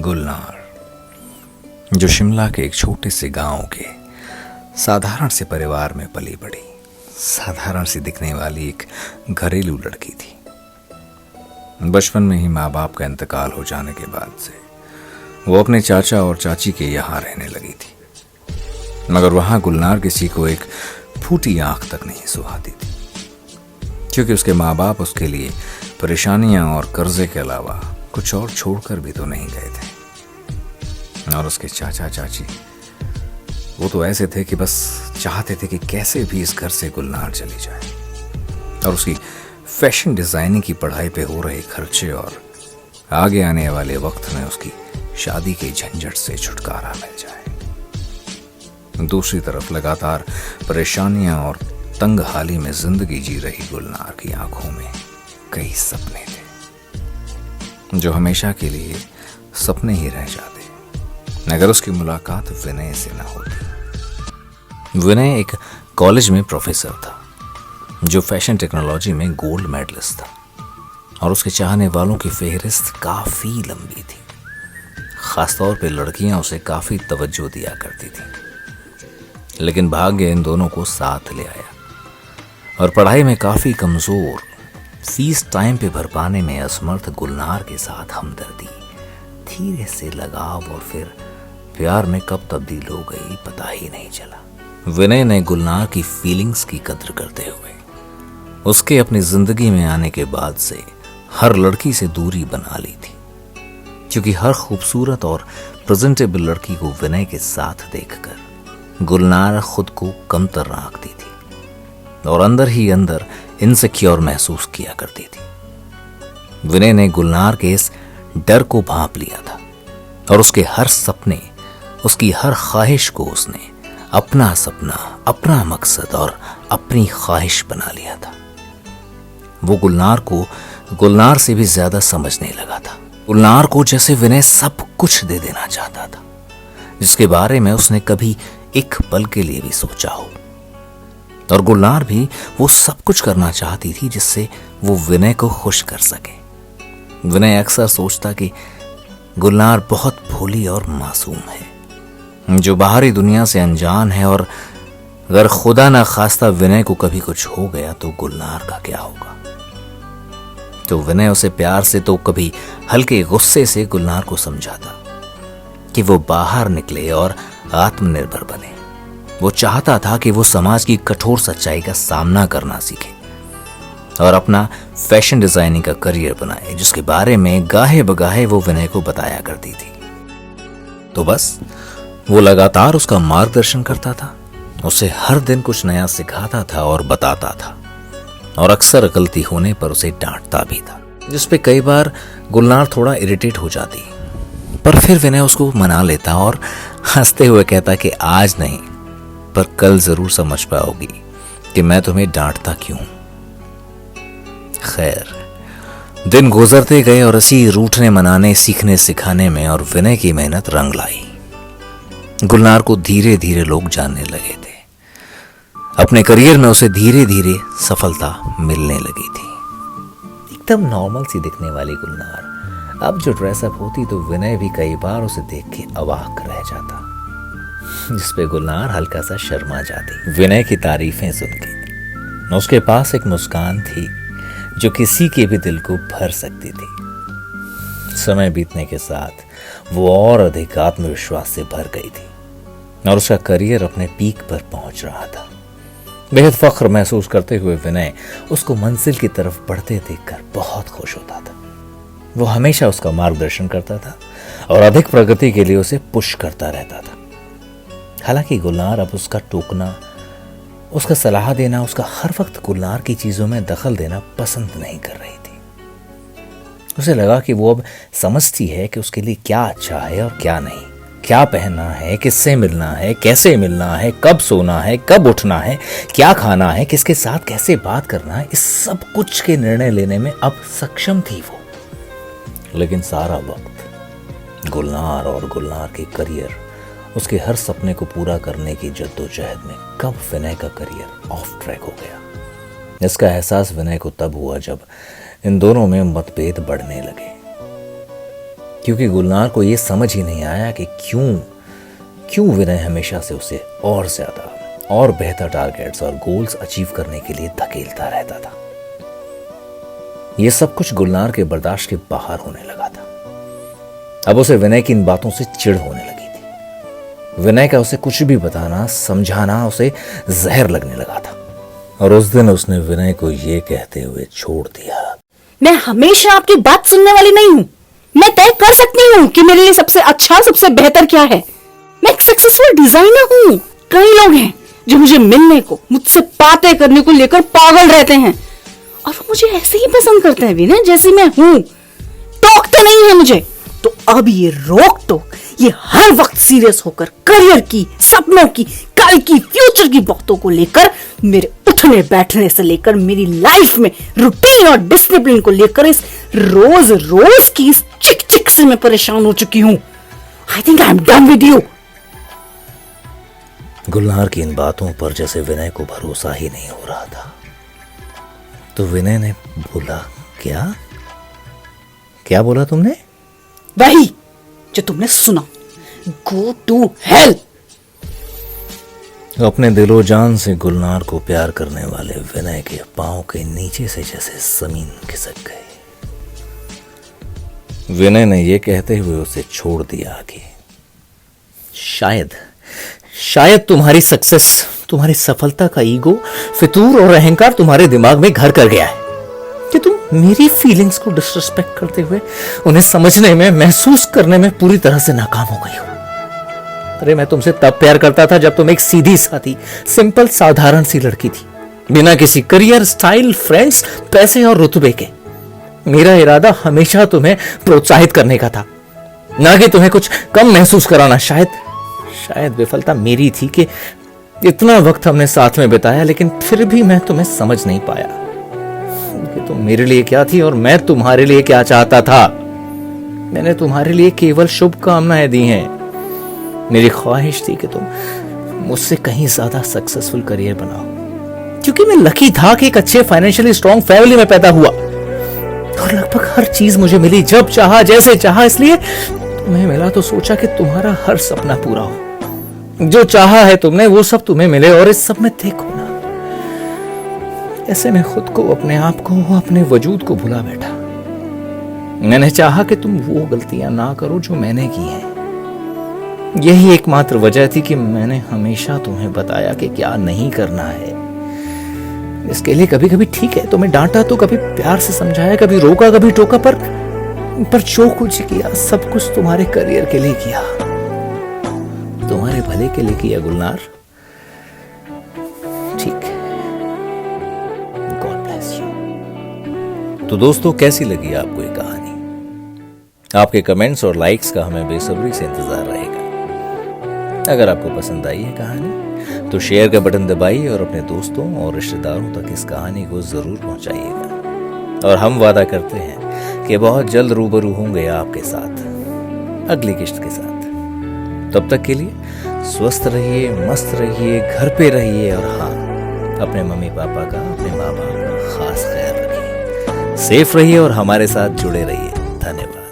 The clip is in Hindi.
गुलनार, जो शिमला के एक छोटे से गांव के साधारण से परिवार में पली बड़ी साधारण सी दिखने वाली एक घरेलू लड़की थी। बचपन में ही माँ बाप का इंतकाल हो जाने के बाद से वो अपने चाचा और चाची के यहाँ रहने लगी थी, मगर वहां गुलनार किसी को एक फूटी आंख तक नहीं सुहाती थी, क्योंकि उसके माँ बाप उसके लिए परेशानियां और कर्जे के अलावा कुछ और छोड़कर भी तो नहीं गए थे। और उसके चाचा चाची वो तो ऐसे थे कि बस चाहते थे कि कैसे भी इस घर से गुलनार चली जाए और उसकी फैशन डिजाइनिंग की पढ़ाई पे हो रहे खर्चे और आगे आने वाले वक्त में उसकी शादी के झंझट से छुटकारा मिल जाए। दूसरी तरफ लगातार परेशानियां और तंग हाली में जिंदगी जी रही गुलनार की आंखों में कई सपने थे, जो हमेशा के लिए सपने ही रह जाते अगर उसकी मुलाकात विनय से ना होती। विनय एक कॉलेज में प्रोफेसर था जो फैशन टेक्नोलॉजी में गोल्ड मेडलिस्ट था, और उसके चाहने वालों की फेहरिस्त काफी लंबी थी। खासतौर पे लड़कियां उसे काफी तवज्जो दिया करती थी, लेकिन भाग्य इन दोनों को साथ ले आया और पढ़ाई में काफी कमजोर, फीस टाइम पे भर पाने में असमर्थ गुलनार के साथ हमदर्दी, धीरे से लगाव और फिर प्यार में कब तब्दील हो गई पता ही नहीं चला। विनय ने गुलनार की फीलिंग्स की कद्र करते हुए उसके अपनी जिंदगी में आने के बाद से हर लड़की से दूरी बना ली थी, क्योंकि हर खूबसूरत और प्रेजेंटेबल लड़की को विनय के साथ देखकर गुलनार खुद को कमतर आंकती थी और अंदर ही अंदर इनसिक्योर महसूस किया करती थी। विनय ने गुलनार के इस डर को भांप लिया था और उसके हर सपने, उसकी हर ख्वाहिश को उसने अपना सपना, अपना मकसद और अपनी ख्वाहिश बना लिया था। वो गुलनार को गुलनार से भी ज्यादा समझने लगा था। गुलनार को जैसे विनय सब कुछ दे देना चाहता था, जिसके बारे में उसने कभी एक पल के लिए भी सोचा हो, और गुलनार भी वो सब कुछ करना चाहती थी जिससे वो विनय को खुश कर सके। विनय अक्सर सोचता कि गुलनार बहुत भोली और मासूम है, जो बाहरी दुनिया से अनजान है, और अगर खुदा ना खास्ता विनय को कभी कुछ हो गया तो गुलनार का क्या होगा। तो विनय उसे प्यार से तो कभी हल्के गुस्से से गुलनार को समझाता कि वो बाहर निकले और आत्मनिर्भर बने। वो चाहता था कि वो समाज की कठोर सच्चाई का सामना करना सीखे और अपना फैशन डिजाइनिंग का करियर बनाए, जिसके बारे में गाहे बगाहे वो विनय को बताया करती थी। तो बस वो लगातार उसका मार्गदर्शन करता था, उसे हर दिन कुछ नया सिखाता था और बताता था, और अक्सर गलती होने पर उसे डांटता भी था, जिसपे कई बार गुलनार थोड़ा इरिटेट हो जाती, पर फिर विनय उसको मना लेता और हंसते हुए कहता कि आज नहीं पर कल जरूर समझ पाओगी कि मैं तुम्हें डांटता क्यों। खैर, दिन गुजरते गए और इसी रूठने मनाने, सीखने सिखाने में और विनय की मेहनत रंग लाई। गुलनार को धीरे धीरे लोग जानने लगे थे। अपने करियर में उसे धीरे धीरे सफलता मिलने लगी थी। एकदम नॉर्मल सी दिखने वाली गुलनार अब जो ड्रेसअप होती तो विनय भी कई बार उसे देख के अवाक रह जाता, जिसपे गुलनार हल्का सा शर्मा जाती। विनय की तारीफें सुन के उसके पास एक मुस्कान थी जो किसी के भी दिल को भर सकती थी। समय बीतने के साथ वो और अधिक आत्मविश्वास से भर गई थी और उसका करियर अपने पीक पर पहुंच रहा था। बेहद फख्र महसूस करते हुए विनय उसको मंजिल की तरफ बढ़ते देखकर बहुत खुश होता था। वो हमेशा उसका मार्गदर्शन करता था और अधिक प्रगति के लिए उसे पुश करता रहता था। हालांकि गुलनार अब उसका टोकना, उसका सलाह देना, उसका हर वक्त गुलनार की चीजों में दखल देना पसंद नहीं कर रही थी। उसे लगा कि वो अब समझती है कि उसके लिए क्या अच्छा है और क्या नहीं, क्या पहनना है, किससे मिलना है, कैसे मिलना है, कब सोना है, कब उठना है, क्या खाना है, किसके साथ कैसे बात करना है, इस सब कुछ के निर्णय लेने में अब सक्षम थी वो। लेकिन सारा वक्त गुलनार और गुलनार के करियर, उसके हर सपने को पूरा करने की जद्दोजहद में कब विनय का करियर ऑफ ट्रैक हो गया, इसका एहसास विनय को तब हुआ जब इन दोनों में मतभेद बढ़ने लगे। क्योंकि गुलनार को यह समझ ही नहीं आया कि क्यों विनय हमेशा से उसे और ज्यादा और बेहतर टारगेट्स और गोल्स अचीव करने के लिए धकेलता रहता था। यह सब कुछ गुलनार के बर्दाश्त के बाहर होने लगा था। अब उसे विनय की इन बातों से चिढ़ होने लगी थी। विनय का उसे कुछ भी बताना समझाना उसे जहर लगने लगा था। और उस दिन उसने विनय को यह कहते हुए छोड़ दिया, मैं हमेशा आपकी बात सुनने वाली नहीं हूं। मैं तय कर सकती हूँ कि मेरे लिए सबसे अच्छा सबसे बेहतर क्या है। मैं एक सक्सेसफुल डिजाइनर हूँ। कई लोग हैं जो मुझे मिलने को मुझसे बातें करने को लेकर पागल रहते हैं और वो मुझे ऐसे ही पसंद करते हैं विनय जैसी मैं हूँ। टोकते नहीं है मुझे। तो अब ये रोक टोक ये हर वक्त सीरियस होकर करियर की सपनों की कल की फ्यूचर की बातों को लेकर मेरे उठने बैठने से लेकर मेरी लाइफ में रूटीन और डिसिप्लिन को लेकर इस रोज रोज की इस चिक चिक से मैं परेशान हो चुकी हूँ। I think I am done with you. Gulnar की इन बातों पर जैसे विनय को भरोसा ही नहीं हो रहा था। तो विनय ने बोला, क्या बोला तुमने? वही जो तुमने सुना, गो टू हेल। अपने दिलो जान से गुलनार को प्यार करने वाले विनय के पांव के नीचे से जैसे जमीन खिसक गए। विनय ने यह कहते हुए उसे छोड़ दिया कि शायद तुम्हारी सक्सेस, तुम्हारी सफलता का ईगो, फितूर और अहंकार तुम्हारे दिमाग में घर कर गया है कि तुम मेरी फीलिंग्स को डिसरिस्पेक्ट करते हुए उन्हें समझने में, महसूस करने में पूरी तरह से नाकाम हो गई हो। अरे मैं तुमसे तब प्यार करता था जब तुम एक सीधी सादी, सिंपल, साधारण सी लड़की थी, बिना किसी करियर, स्टाइल, फ्रेंड्स, पैसे और रुतबे के। मेरा इरादा हमेशा तुम्हें प्रोत्साहित करने का था, ना कि तुम्हें कुछ कम महसूस कराना। शायद विफलता मेरी थी कि इतना वक्त हमने साथ में बिताया, लेकिन फिर भी मैं तुम्हें समझ नहीं पाया कि तुम मेरे लिए क्या थी और मैं तुम्हारे लिए क्या चाहता था। मैंने तुम्हारे लिए केवल शुभकामनाएं दी हैं। मेरी ख्वाहिश थी कि तुम मुझसे कहीं ज्यादा सक्सेसफुल करियर बनाओ, क्योंकि मैं लकी था कि एक अच्छे फाइनेंशियली स्ट्रांग फैमिली में पैदा हुआ और लगभग हर चीज मुझे मिली, जब चाहा, जैसे चाहा। इसलिए तुम्हें मिला तो सोचा कि तुम्हारा हर सपना पूरा हो। जो चाहा है तुमने वो सब तुम्हें मिले, और इस सब में देखो ना, ऐसे में खुद को, अपने आप को, अपने वजूद को भुला बैठा। मैंने चाहा कि तुम वो गलतियां ना करो जो मैंने की हैं। यही एकमात्र वजह थी कि मैंने हमेशा तुम्हें बताया कि क्या नहीं करना है। इसके लिए कभी कभी ठीक है तुम्हें डांटा, तो कभी प्यार से समझाया, कभी रोका, कभी टोका, पर जो कुछ किया सब कुछ तुम्हारे करियर के लिए किया, तुम्हारे भले के लिए किया गुलनार। ठीक है, गॉड ब्लेस यू। तो दोस्तों, कैसी लगी आपको ये कहानी? आपके कमेंट्स और लाइक्स का हमें बेसब्री से इंतजार रहेगा। अगर आपको पसंद आई है कहानी तो शेयर का बटन दबाइए और अपने दोस्तों और रिश्तेदारों तक इस कहानी को जरूर पहुंचाइएगा। और हम वादा करते हैं कि बहुत जल्द रूबरू होंगे आपके साथ अगली किस्त के साथ। तब तक के लिए स्वस्थ रहिए, मस्त रहिए, घर पे रहिए, और हाँ, अपने मम्मी पापा का, अपने माँ बाप का खास ख्याल रखिए। सेफ रहिए और हमारे साथ जुड़े रहिए। धन्यवाद।